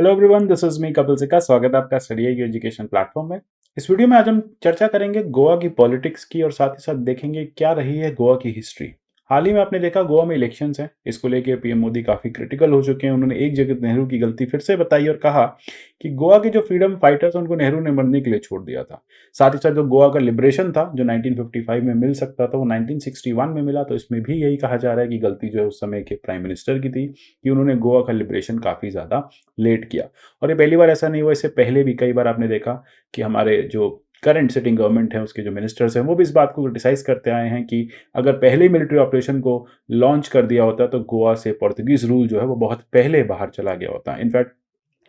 Hello everyone, this is me Kapil सिक्का। स्वागत है आपका स्टडी एजुकेशन प्लेटफॉर्म में। इस वीडियो में आज हम चर्चा करेंगे गोवा की पॉलिटिक्स की और साथ ही साथ देखेंगे क्या रही है गोवा की हिस्ट्री। हाल ही में आपने देखा गोवा में इलेक्शंस हैं, इसको लेके पीएम मोदी काफी क्रिटिकल हो चुके हैं। उन्होंने एक जगह नेहरू की गलती फिर से बताई और कहा कि गोवा के जो फ्रीडम फाइटर्स उनको नेहरू ने मरने के लिए छोड़ दिया था। साथ ही साथ जो गोवा का लिबरेशन था जो 1955 में मिल सकता था वो 1961 में मिला। तो इसमें भी यही कहा जा रहा है कि गलती जो है उस समय के प्राइम मिनिस्टर की थी कि उन्होंने गोवा का लिबरेशन काफी ज्यादा लेट किया। और ये पहली बार ऐसा नहीं हुआ, इससे पहले भी कई बार आपने देखा कि हमारे जो करंट सिटिंग गवर्नमेंट है उसके जो मिनिस्टर्स हैं वो भी इस बात को क्रिटिसाइज करते आए हैं कि अगर पहले ही मिलिट्री ऑपरेशन को लॉन्च कर दिया होता तो गोवा से पोर्तुगीज रूल जो है वो बहुत पहले बाहर चला गया होता। इनफैक्ट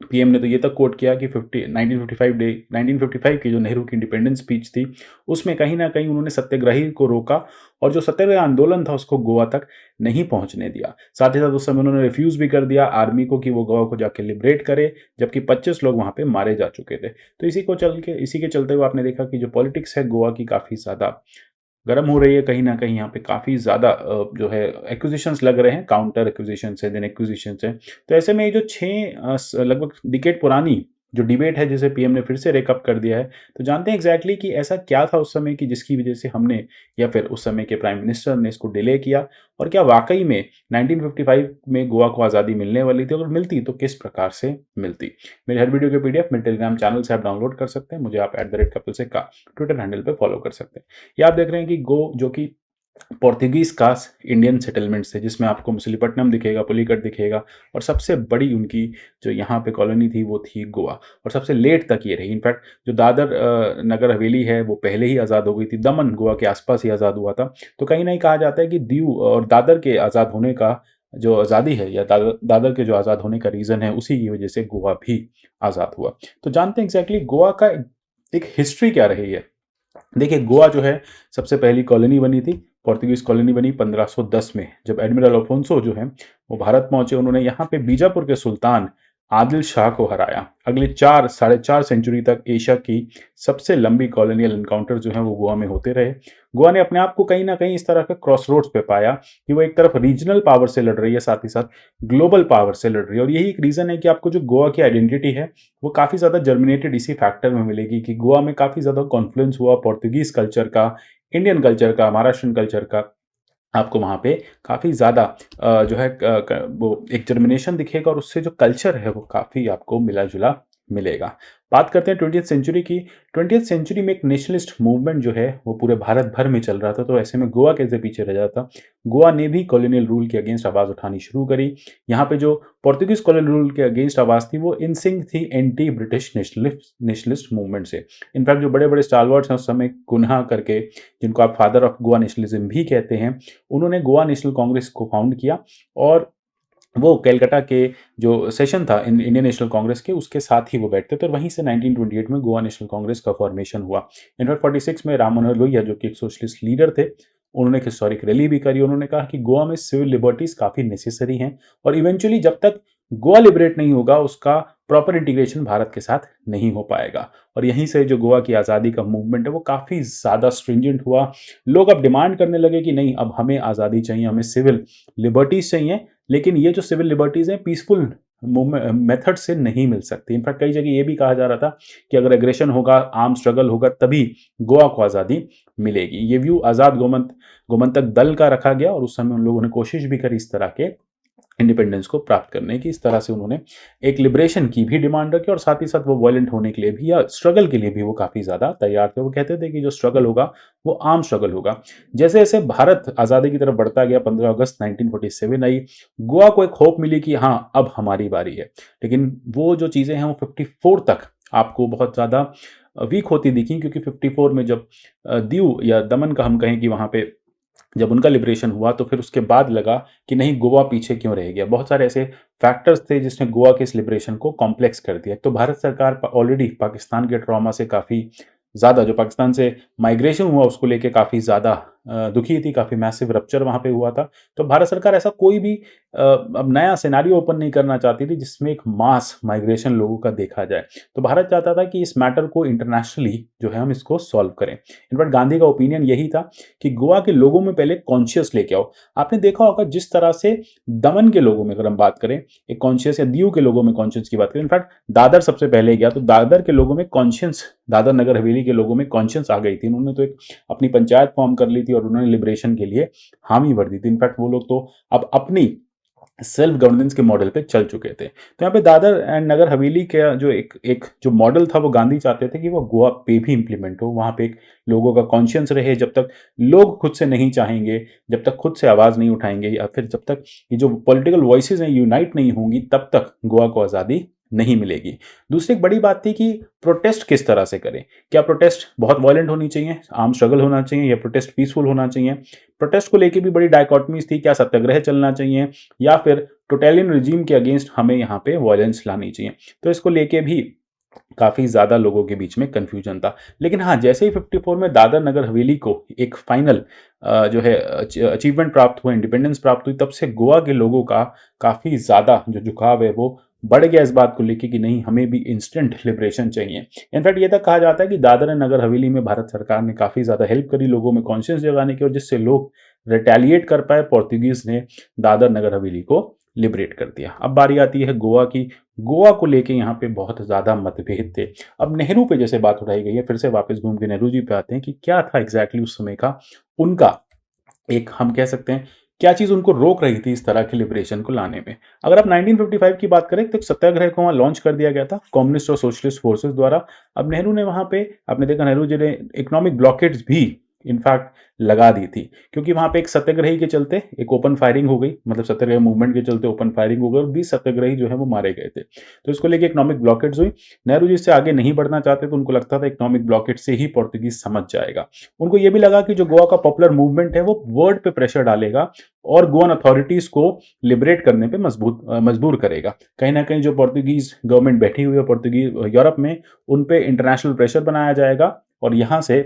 पीएम ने तो ये तक कोट किया कि 1955 की जो नेहरू की इंडिपेंडेंस स्पीच थी उसमें कहीं ना कहीं उन्होंने सत्याग्रही को रोका और जो सत्याग्रह आंदोलन था उसको गोवा तक नहीं पहुंचने दिया। साथ ही साथ उस समय उन्होंने रिफ्यूज भी कर दिया आर्मी को कि वो गोवा को जाके लिबरेट करे, जबकि 25 लोग वहां पे मारे जा चुके थे। तो इसी के चलते हुए आपने देखा कि जो पॉलिटिक्स है गोवा की काफी ज्यादा गर्म हो रही है। कहीं ना कहीं यहाँ पे काफ़ी ज़्यादा जो है एक्विजिशंस लग रहे हैं, काउंटर एक्विजिशंस है, देन एक्विजिशंस है। तो ऐसे में ये जो लगभग डिकेड पुरानी जो डिबेट है जिसे पीएम ने फिर से रेकअप कर दिया है, तो जानते हैं एग्जैक्टली कि ऐसा क्या था उस समय की जिसकी वजह से हमने या फिर उस समय के प्राइम मिनिस्टर ने इसको डिले किया, और क्या वाकई में 1955 में गोवा को आज़ादी मिलने वाली थी, अगर मिलती तो किस प्रकार से मिलती। मेरे हर वीडियो के पीडीएफ मेरे टेलीग्राम चैनल से आप डाउनलोड कर सकते हैं। मुझे आप @कपिल सिक्का ट्विटर हैंडल पर फॉलो कर सकते हैं। ये आप देख रहे हैं कि जो कि पोर्तुगीज का इंडियन सेटलमेंट्स थे, जिसमें आपको मछलीपट्टनम दिखेगा, पुलिकट दिखेगा, और सबसे बड़ी उनकी जो यहाँ पे कॉलोनी थी वो थी गोवा, और सबसे लेट तक ये रही। इनफैक्ट जो दादर नगर हवेली है वो पहले ही आज़ाद हो गई थी, दमन गोवा के आसपास ही आज़ाद हुआ था। तो कहीं ना कहा जाता है कि दीव और दादर के आज़ाद होने का जो आज़ादी है या दादर के जो आज़ाद होने का रीज़न है उसी की वजह से गोवा भी आज़ाद हुआ। तो जानते हैं एग्जैक्टली गोवा का एक हिस्ट्री क्या रही है। देखिए, गोवा जो है सबसे पहली कॉलोनी बनी थी, पोर्तुगीज कॉलोनी बनी 1510 में, जब एडमिरल अल्फोंसो जो है वो भारत पहुंचे। उन्होंने यहाँ पे बीजापुर के सुल्तान आदिल शाह को हराया। अगले 4 साढ़े 4 सेंचुरी तक एशिया की सबसे लंबी कॉलोनियल इनकाउंटर जो है वो गोवा में होते रहे। गोवा ने अपने आप को कहीं ना कहीं इस तरह के क्रॉस रोड्स पे पाया कि वो एक तरफ रीजनल पावर से लड़ रही है, साथ ही साथ ग्लोबल पावर से लड़ रही है। और यही एक रीजन है कि आपको जो गोवा की आइडेंटिटी है वो काफ़ी ज़्यादा जर्मिनेटेड इसी फैक्टर में मिलेगी कि गोवा में काफ़ी ज़्यादा कॉन्फ्लुएंस हुआ पोर्तुगीज कल्चर का, इंडियन कल्चर का, महाराष्ट्रन कल्चर का। आपको वहाँ पे काफ़ी ज़्यादा जो है वो एक जर्मिनेशन दिखेगा, और उससे जो कल्चर है वो काफ़ी आपको मिला जुला मिलेगा। बात करते हैं 20th सेंचुरी की। 20th सेंचुरी में एक नेशनलिस्ट मूवमेंट जो है वो पूरे भारत भर में चल रहा था। तो ऐसे में गोवा कैसे पीछे रह जाता। गोवा ने भी कॉलोनियल रूल के अगेंस्ट आवाज़ उठानी शुरू करी। यहाँ पे जो पोर्तुगीज कॉलोनियल रूल के अगेंस्ट आवाज़ थी वो इन सिंक थी एंटी ब्रिटिश नेशनलिस्ट मूवमेंट से। इनफैक्ट जो बड़े बड़े स्टालवर्ड्स हैं उस समय, कुन्हा करके, जिनको आप फादर ऑफ गोवा नेशनलिज्म भी कहते हैं, उन्होंने गोवा नेशनल कांग्रेस को फाउंड किया, और वो कलकत्ता के जो सेशन था इंडियन नेशनल कांग्रेस के उसके साथ ही वो बैठते थे, और वहीं से 1928 में गोवा नेशनल कांग्रेस का फॉर्मेशन हुआ। इनफैक्ट 46 में राम मनोहर लोहिया जो कि एक सोशलिस्ट लीडर थे, उन्होंने एक हिस्टोरिक रैली भी करी। उन्होंने कहा कि गोवा में सिविल लिबर्टीज काफ़ी नेसेसरी हैं, और इवेंचुअली जब तक गोवा लिबरेट नहीं होगा उसका प्रॉपर इंटीग्रेशन भारत के साथ नहीं हो पाएगा। और यहीं से जो गोवा की आज़ादी का मूवमेंट है वो काफ़ी ज़्यादा स्ट्रिंजेंट हुआ। लोग अब डिमांड करने लगे कि नहीं, अब हमें आज़ादी चाहिए, हमें सिविल लिबर्टीज चाहिए, लेकिन ये जो सिविल लिबर्टीज हैं पीसफुल मेथड से नहीं मिल सकती। इनफैक्ट कई जगह ये भी कहा जा रहा था कि अगर एग्रेशन होगा, आर्म स्ट्रगल होगा, तभी गोवा को आज़ादी मिलेगी। ये व्यू आज़ाद गोमंतक दल का रखा गया, और उस समय उन लोगों ने कोशिश भी करी इस तरह के इंडिपेंडेंस को प्राप्त करने की। इस तरह से उन्होंने एक लिबरेशन की भी डिमांड रखी, और साथ ही साथ वो वायलेंट होने के लिए भी या स्ट्रगल के लिए भी वो काफ़ी ज़्यादा तैयार थे। वो कहते थे कि जो स्ट्रगल होगा वो आर्म स्ट्रगल होगा। जैसे जैसे भारत आज़ादी की तरफ बढ़ता गया, 15 अगस्त 1947 आई, गोवा को एक होप मिली कि हाँ अब हमारी बारी है। लेकिन वो जो चीज़ें हैं वो 54 तक आपको बहुत ज़्यादा वीक होती दिखी, क्योंकि 54 में जब दीव या दमन का हम कहें कि वहाँ पे जब उनका लिबरेशन हुआ, तो फिर उसके बाद लगा कि नहीं, गोवा पीछे क्यों रह गया। बहुत सारे ऐसे फैक्टर्स थे जिसने गोवा के इस लिबरेशन को कॉम्प्लेक्स कर दिया। तो भारत सरकार ऑलरेडी पाकिस्तान के ट्रॉमा से काफ़ी ज़्यादा, जो पाकिस्तान से माइग्रेशन हुआ उसको लेके काफ़ी ज़्यादा दुखी थी, काफ़ी मैसिव रप्चर वहाँ पे हुआ था। तो भारत सरकार ऐसा कोई भी अब नया सिनेरियो ओपन नहीं करना चाहती थी जिसमें एक मास माइग्रेशन लोगों का देखा जाए। तो भारत चाहता था कि इस मैटर को इंटरनेशनली जो है हम इसको सॉल्व करें। इनफैक्ट गांधी का ओपिनियन यही था कि गोवा के लोगों में पहले कॉन्शियस लेके आओ। आपने देखा होगा जिस तरह से दमन के लोगों में अगर हम बात करें, एक कॉन्शियस, या दीव के लोगों में कॉन्शियस की बात करें, इनफैक्ट दादर सबसे पहले गया तो दादर के लोगों में कॉन्शियस, दादर नगर हवेली के लोगों में कॉन्शियस आ गई थी। उन्होंने तो एक अपनी पंचायत फॉर्म कर ली थी और उन्होंने लिबरेशन के लिए हामी भर दी थी। इनफैक्ट वो लोग तो अब अपनी सेल्फ गवर्नेंस के मॉडल पे चल चुके थे। तो यहाँ पे दादर एंड नगर हवेली का जो एक एक जो मॉडल था वो गांधी चाहते थे कि वो गोवा पे भी इंप्लीमेंट हो। वहाँ पे एक लोगों का कॉन्शियस रहे। जब तक लोग खुद से नहीं चाहेंगे, जब तक खुद से आवाज़ नहीं उठाएंगे, या फिर जब तक ये जो पॉलिटिकल वॉइसेस हैं यूनाइट नहीं होंगी, तब तक गोवा को आज़ादी नहीं मिलेगी। दूसरी एक बड़ी बात थी कि प्रोटेस्ट किस तरह से करें। क्या प्रोटेस्ट बहुत वायलेंट होनी चाहिए, आर्म स्ट्रगल होना चाहिए, या प्रोटेस्ट पीसफुल होना चाहिए। प्रोटेस्ट को लेके भी बड़ी डायकॉटमीज थी, क्या सत्याग्रह चलना चाहिए या फिर टोटलियन रिजीम के अगेंस्ट हमें यहाँ पे वायलेंस लानी चाहिए। तो इसको लेके भी काफ़ी ज़्यादा लोगों के बीच में कन्फ्यूजन था। लेकिन हाँ, जैसे ही 54 में दादर नगर हवेली को एक फाइनल जो है अचीवमेंट प्राप्त हुआ, इंडिपेंडेंस प्राप्त हुई, तब से गोवा के लोगों का काफ़ी ज़्यादा जो झुकाव है वो बढ़ गया इस बात को लेके कि नहीं, हमें भी इंस्टेंट लिबरेशन चाहिए। इनफैक्ट ये तक कहा जाता है कि दादर एंड नगर हवेली में भारत सरकार ने काफ़ी ज़्यादा हेल्प करी लोगों में कॉन्शियस जगाने की, और जिससे लोग रिटेलिएट कर पाए। पोर्तुगीज ने दादर नगर हवेली को लिबरेट कर दिया। अब बारी आती है गोवा की। गोवा को लेके यहाँ पे बहुत ज़्यादा मतभेद थे। अब नेहरू पे जैसे बात उठाई गई है, फिर से वापस घूम के नेहरू जी पे आते हैं कि क्या था एग्जैक्टली उस समय का उनका एक, हम कह सकते हैं, क्या चीज़ उनको रोक रही थी इस तरह के लिबरेशन को लाने में। अगर आप 1955 की बात करें तो एक सत्याग्रह को वहाँ लॉन्च कर दिया गया था कम्युनिस्ट और सोशलिस्ट फोर्सेस द्वारा। अब नेहरू ने वहाँ पे, आपने देखा नेहरू जी ने इकोनॉमिक ब्लॉकेड्स भी इनफैक्ट लगा दी थी, क्योंकि वहाँ पे एक सत्याग्रही के चलते एक ओपन फायरिंग हो गई, मतलब सत्याग्रह मूवमेंट के चलते ओपन फायरिंग हो गई और 20 सत्याग्रही जो है वो मारे गए थे। तो इसको लेके इकोनॉमिक ब्लॉकेड्स हुई। नेहरू जी इससे आगे नहीं बढ़ना चाहते, तो उनको लगता था इकोनॉमिक ब्लॉकेड से ही पोर्तुगीज समझ जाएगा। उनको ये भी लगा कि जो गोवा का पॉपुलर मूवमेंट है वो वर्ल्ड पे प्रेशर डालेगा और गोवन अथॉरिटीज को लिबरेट करने पे मजबूर करेगा। कहीं ना कहीं जो पोर्तुगीज गवर्नमेंट बैठी हुई है पोर्तुगीज यूरोप में, उन पे इंटरनेशनल प्रेशर बनाया जाएगा और यहाँ से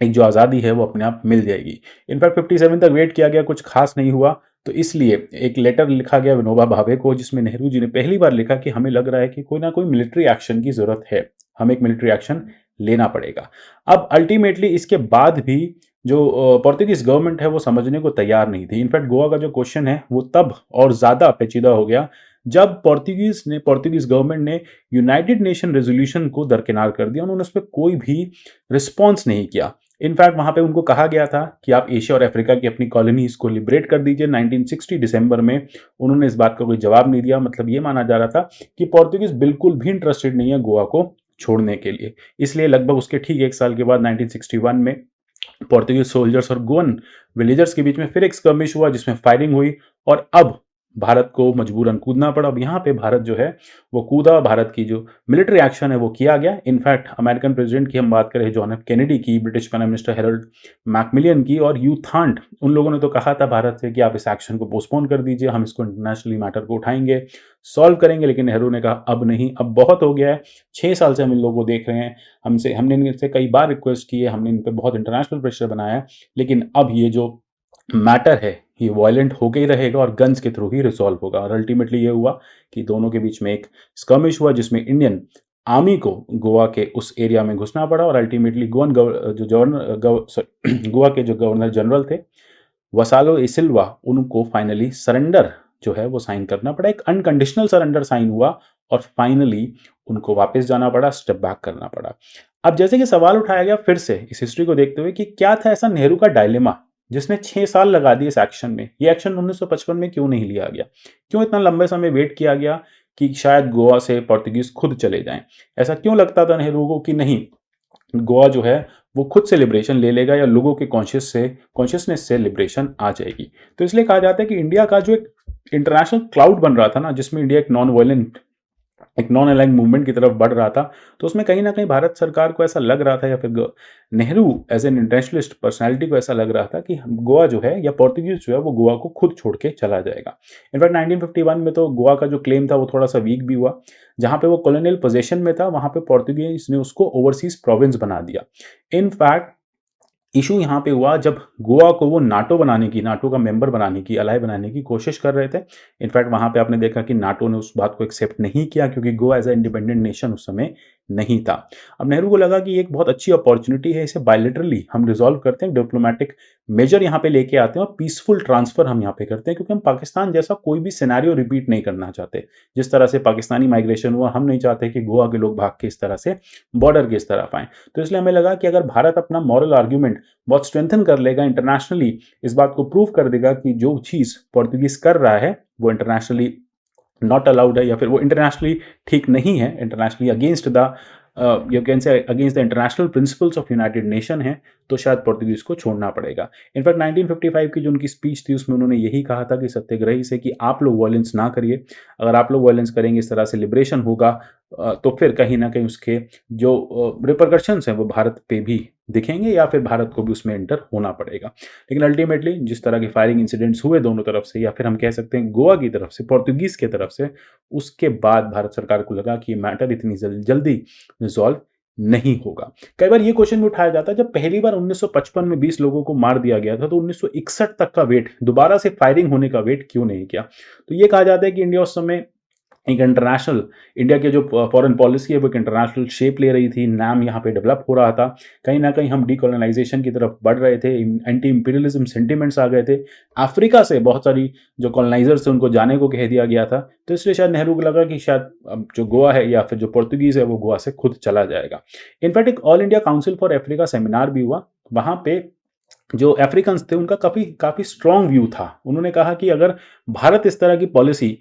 एक जो आज़ादी है वो अपने आप मिल जाएगी। इनफैक्ट 57 तक वेट किया गया, कुछ खास नहीं हुआ। तो इसलिए एक लेटर लिखा गया विनोबा भावे को, जिसमें नेहरू जी ने पहली बार लिखा कि हमें लग रहा है कि कोई ना कोई मिलिट्री एक्शन की जरूरत है, हमें एक मिलिट्री एक्शन लेना पड़ेगा। अब अल्टीमेटली इसके बाद भी जो पोर्तुगीज गवर्नमेंट है वो समझने को तैयार नहीं थी। इनफैक्ट गोवा का जो क्वेश्चन है वो तब और ज़्यादा पेचीदा हो गया जब पोर्तुगीज गवर्नमेंट ने यूनाइटेड नेशन रेजोल्यूशन को दरकिनार कर दिया। उन्होंने उस पर कोई भी रिस्पॉन्स नहीं किया। इनफैक्ट वहां पे उनको कहा गया था कि आप एशिया और अफ्रीका की अपनी कॉलोनीज को लिबरेट कर दीजिए। 1960 दिसंबर में उन्होंने इस बात का कोई जवाब नहीं दिया। मतलब ये माना जा रहा था कि पोर्तुगीज बिल्कुल भी इंटरेस्टेड नहीं है गोवा को छोड़ने के लिए। इसलिए लगभग उसके ठीक एक साल के बाद 1961 में पोर्तुगीज सोल्जर्स और गोवन विलेजर्स के बीच में फिर एक स्कर्मिश हुआ जिसमें फायरिंग हुई और अब भारत को मजबूरन कूदना पड़ा। अब यहाँ पे भारत जो है वो कूदा, भारत की जो मिलिट्री एक्शन है वो किया गया। इनफैक्ट अमेरिकन प्रेसिडेंट की हम बात करें, जॉन एफ कैनेडी की, British prime minister Harold Macmillan की और ह्यू थांट, उन लोगों ने तो कहा था भारत से कि आप इस एक्शन को पोस्टपोन कर दीजिए, हम इसको इंटरनेशनली मैटर को उठाएंगे, सॉल्व करेंगे। लेकिन नेहरू ने कहा अब नहीं, अब बहुत हो गया है। 6 साल से हम इन लोगों को देख रहे हैं, हमने इनसे कई बार रिक्वेस्ट की है, हमने इन पर बहुत इंटरनेशनल प्रेशर बनाया है, लेकिन अब ये जो मैटर है ये वायलेंट होके ही रहेगा और गन्स के थ्रू ही रिजॉल्व होगा। और अल्टीमेटली ये हुआ कि दोनों के बीच में एक स्कर्मिश हुआ जिसमें इंडियन आर्मी को गोवा के उस एरिया में घुसना पड़ा और अल्टीमेटली गोवा के जो गवर्नर जनरल थे वसालो ए सिल्वा, उनको फाइनली सरेंडर जो है वो साइन करना पड़ा। एक अनकंडीशनल सरेंडर साइन हुआ और फाइनली उनको वापस जाना पड़ा, स्टेप बैक करना पड़ा। अब जैसे कि सवाल उठाया गया फिर से इस हिस्ट्री को देखते हुए कि क्या था ऐसा नेहरू का डायलेमा जिसने 6 साल लगा दिए इस एक्शन में। ये एक्शन 1955 में क्यों नहीं लिया गया, क्यों इतना लंबे समय वेट किया गया कि शायद गोवा से पोर्तुगीज खुद चले जाएं। ऐसा क्यों लगता था नेहरू को कि नहीं, गोवा जो है वो खुद से लिबरेशन ले लेगा या लोगों के कॉन्शियसनेस से लिबरेशन आ जाएगी। तो इसलिए कहा जाता है कि इंडिया का जो एक इंटरनेशनल क्लाउड बन रहा था ना, जिसमें इंडिया एक नॉन अलाइंड मूवमेंट की तरफ बढ़ रहा था, तो उसमें कहीं ना कहीं भारत सरकार को ऐसा लग रहा था या फिर Nehru as an internationalist personality को ऐसा लग रहा था कि गोवा जो है या पोर्तुगीज जो है वो गोवा को खुद छोड़ के चला जाएगा। इनफैक्ट 1951 में तो गोवा का जो क्लेम था वो थोड़ा सा वीक भी हुआ। जहां पे वो कॉलोनियल पोजेशन में था वहां पे पोर्तुगीज ने उसको ओवरसीज प्रोविंस बना दिया। इनफैक्ट इशू यहाँ पे हुआ जब गोवा को वो नाटो का मेंबर बनाने की, अलाय बनाने की कोशिश कर रहे थे। इनफैक्ट वहाँ पे आपने देखा कि नाटो ने उस बात को एक्सेप्ट नहीं किया क्योंकि Goa as a independent nation उस समय नहीं था। अब नेहरू को लगा कि ये एक बहुत अच्छी अपॉर्च्युनिटी है, इसे बायलैटरली हम रिज़ॉल्व करते हैं, डिप्लोमैटिक मेजर यहाँ पे लेके आते हैं और पीसफुल ट्रांसफ़र हम यहाँ पे करते हैं क्योंकि हम पाकिस्तान जैसा कोई भी सिनेरियो रिपीट नहीं करना चाहते। जिस तरह से पाकिस्तानी माइग्रेशन हुआ, हम नहीं चाहते कि गोवा के लोग भाग के इस तरह से बॉर्डर की इस तरफ आएँ। तो इसलिए हमें लगा कि अगर भारत अपना मॉरल आर्गुमेंट बहुत स्ट्रेंथन कर लेगा इंटरनेशनली, इस बात को प्रूव कर देगा कि जो चीज़ पोर्तुगीज़ कर रहा है वो इंटरनेशनली नॉट अलाउड है या फिर वो इंटरनेशनली ठीक नहीं है, internationally against the you can say against the international principles of United nation है, तो शायद पोर्तुगीज़ को छोड़ना पड़ेगा। इनफैक्ट 1955 की जो उनकी स्पीच थी उसमें उन्होंने यही कहा था कि सत्याग्रही से कि आप लोग वायलेंस ना करिए, अगर आप लोग वायलेंस करेंगे, इस तरह से लिबरेशन होगा तो फिर कहीं न कहीं उसके जो रिपरकशंस हैं वो भारत पे भी दिखेंगे या फिर भारत को भी उसमें एंटर होना पड़ेगा। लेकिन अल्टीमेटली जिस तरह के फायरिंग इंसिडेंट्स हुए दोनों तरफ से या फिर हम कह सकते हैं गोवा की तरफ से, पोर्तुगीज़ की तरफ से, उसके बाद भारत सरकार को लगा कि ये मैटर इतनी जल्दी रिज़ॉल्व नहीं होगा। कई बार ये क्वेश्चन भी उठाया जाता है जब पहली बार 1955 में 20 लोगों को मार दिया गया था तो 1961 तक का वेट, दोबारा से फायरिंग होने का वेट क्यों नहीं किया? तो ये कहा जाता है कि इंडिया उस समय एक इंटरनेशनल, इंडिया की जो फॉरेन पॉलिसी है वो एक इंटरनेशनल शेप ले रही थी, नाम यहाँ पे डेवलप हो रहा था। कहीं न कहीं हम डीकोलोनाइज़ेशन की तरफ बढ़ रहे थे, एंटी इंपीरियलिज़्म सेंटिमेंट्स आ गए थे। अफ्रीका से बहुत सारी जो कॉलोनाइज़र्स थे उनको जाने को कह दिया गया था। तो इसलिए शायद नेहरू को लगा कि शायद अब जो गोवा है या फिर जो पोर्तुगीज़ है वो गोवा से खुद चला जाएगा। इनफैक्ट एक all India council for Africa seminar भी हुआ। वहाँ पे जो अफ्रीकन्स थे उनका काफ़ी काफ़ी स्ट्रॉन्ग व्यू था। उन्होंने कहा कि अगर भारत इस तरह की पॉलिसी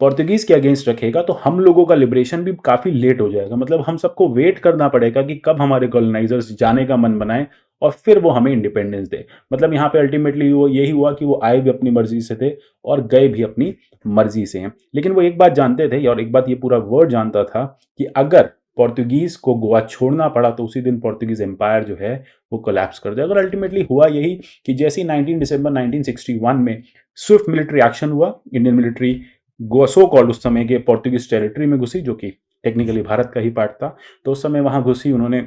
पोर्तुगीज़ के अगेंस्ट रखेगा तो हम लोगों का लिबरेशन भी काफ़ी लेट हो जाएगा। मतलब हम सबको वेट करना पड़ेगा कि कब हमारे कॉलोनाइज़र्स जाने का मन बनाएँ और फिर वो हमें इंडिपेंडेंस दें। मतलब यहाँ पे अल्टीमेटली वो यही हुआ कि वो आए भी अपनी मर्ज़ी से थे और गए भी अपनी मर्ज़ी से हैं। लेकिन वो एक बात जानते थे और एक बात ये पूरा वर्ल्ड जानता था कि अगर पोर्तुगीज़ को गोवा छोड़ना पड़ा तो उसी दिन पोर्तुगीज़ एम्पायर जो है वो कोलैप्स कर जाएगा। और अल्टीमेटली हुआ यही कि जैसे ही 19 दिसंबर 1961 में स्विफ्ट मिलिट्री एक्शन हुआ, Indian military Goa so called उस समय के पोर्तुगीज टेरिटरी में घुसी जो कि टेक्निकली भारत का ही पार्ट था। तो उस समय वहाँ घुसी, उन्होंने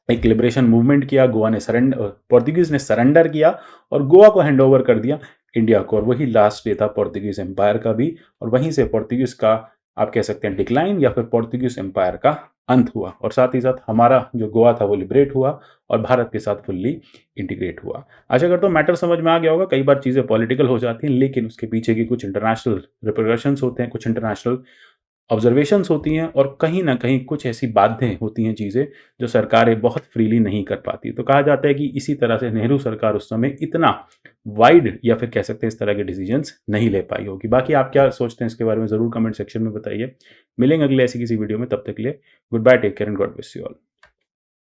एक लिबरेशन मूवमेंट किया, गोवा ने पोर्तुगीज ने सरेंडर किया और गोवा को हैंड ओवर कर दिया इंडिया को। और वही लास्ट डे था पोर्तुगीज एम्पायर का भी और वहीं से पोर्तुगीज का आप कह सकते हैं डिक्लाइन या फिर पोर्तुगीज एम्पायर का अंत हुआ और साथ ही साथ हमारा जो गोवा था वो लिबरेट हुआ और भारत के साथ फुल्ली इंटीग्रेट हुआ। आशा करता हूँ मैटर समझ में आ गया होगा। कई बार चीज़ें पॉलिटिकल हो जाती हैं लेकिन उसके पीछे की कुछ इंटरनेशनल रिपरकशंस होते हैं, कुछ इंटरनेशनल ऑब्जर्वेशंस होती हैं और कहीं न कहीं कुछ ऐसी बातें होती हैं चीज़ें जो सरकारें बहुत फ्रीली नहीं कर पाती। तो कहा जाता है कि इसी तरह से नेहरू सरकार उस समय इतना वाइड या फिर कह सकते हैं इस तरह के डिसीजंस नहीं ले पाई होगी। बाकी आप क्या सोचते हैं इसके बारे में ज़रूर कमेंट सेक्शन में बताइए। मिलेंगे अगले ऐसी किसी वीडियो में, तब तक के लिए goodbye, take care and God bless you all.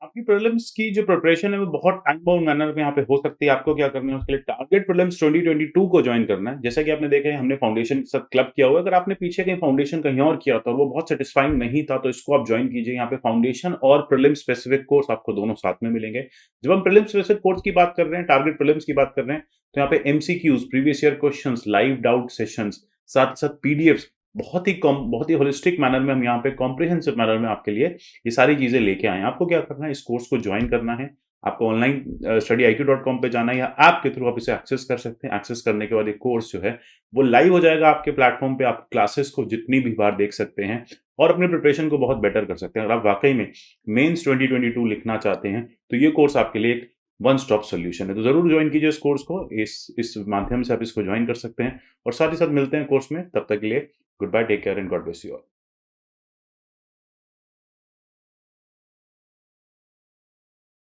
आपकी प्रीलिम्स की जो प्रिपरेशन है वो बहुत टाइम बाउंड मैनर में यहाँ पे हो सकती है। आपको क्या करना है उसके लिए टारगेट प्रीलिम्स 2022 को ज्वाइन करना है। जैसा कि आपने देखा है हमने फाउंडेशन के साथ क्लब किया हुआ है। अगर आपने पीछे कहीं फाउंडेशन कहीं और किया था और वो बहुत सेटिस्फाइंग नहीं था तो इसको आप ज्वाइन कीजिए। यहाँ पे फाउंडेशन और प्रीलिम्स स्पेसिफिक कोर्स आपको दोनों साथ में मिलेंगे। जब हम प्रीलिम्स स्पेसिफिक कोर्स की बात कर रहे हैं, टारगेट प्रीलिम्स की बात कर रहे हैं, तो यहाँ पे MCQs, previous year questions, live doubt sessions, साथ साथ पीडीएफ्स, बहुत ही होलिस्टिक मैनर में हम यहाँ पे कॉम्प्रिहेंसिव मैनर में आपके लिए ये सारी चीजें लेके आए हैं। आपको क्या करना है, इस कोर्स को ज्वाइन करना है। आपको ऑनलाइन studyIQ.com पे जाना है या ऐप के थ्रू आप इसे एक्सेस कर सकते हैं। एक्सेस करने के बाद ये कोर्स जो है वो लाइव हो जाएगा आपके प्लेटफॉर्म पे। आप क्लासेस को जितनी भी बार देख सकते हैं और अपने प्रिपरेशन को बहुत बेटर कर सकते हैं। अगर आप वाकई में मेंस 2022 लिखना चाहते हैं तो ये कोर्स आपके लिए एक वन स्टॉप सोल्यूशन है। तो जरूर ज्वाइन कीजिए इस कोर्स को। इस माध्यम से आप इसको ज्वाइन कर सकते हैं और साथ ही साथ मिलते हैं कोर्स में। तब तक के लिए goodbye, take care and God bless you all.